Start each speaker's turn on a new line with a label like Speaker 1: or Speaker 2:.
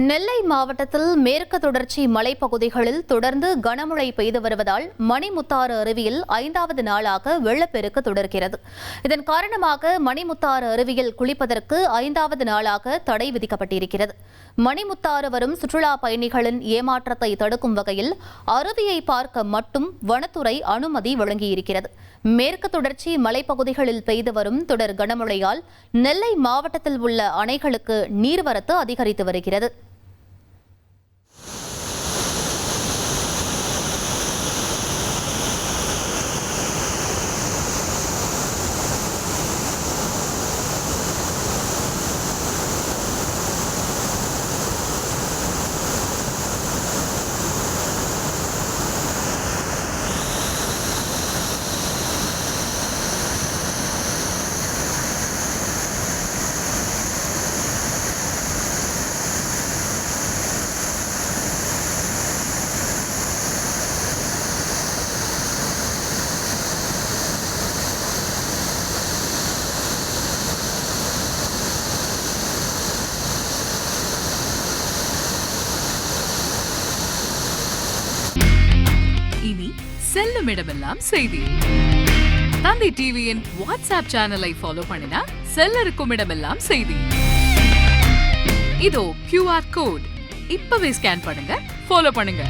Speaker 1: நெல்லை மாவட்டத்தில் மேற்கு தொடர்ச்சி மலைப்பகுதிகளில் தொடர்ந்து கனமழை பெய்து வருவதால் மணிமுத்தாறு அருவியில் 5வது நாளாக வெள்ளப்பெருக்கு தொடர்கிறது. இதன் காரணமாக மணிமுத்தாறு அருவியில் குளிப்பதற்கு 5வது நாளாக தடை விதிக்கப்பட்டிருக்கிறது. மணிமுத்தாறு வரும் சுற்றுலா பயணிகளின் ஏமாற்றத்தை தடுக்கும் வகையில் அருவியை பார்க்க மட்டும் வனத்துறை அனுமதி வழங்கியிருக்கிறது. மேற்கு தொடர்ச்சி மலைப்பகுதிகளில் பெய்து வரும் தொடர் கனமழையால் நெல்லை மாவட்டத்தில் உள்ள அணைகளுக்கு நீர்வரத்து அதிகரித்து வருகிறது.
Speaker 2: இனி செல்லும் இடமெல்லாம் செய்தி. தந்தை டிவியின் வாட்ஸ்அப் சேனலை ஃபாலோ பண்ணினா செல்லருக்கும் இடமெல்லாம் செய்தி. இதோ QR கோட் இப்பவே ஸ்கேன் பண்ணுங்க, ஃபாலோ பண்ணுங்க.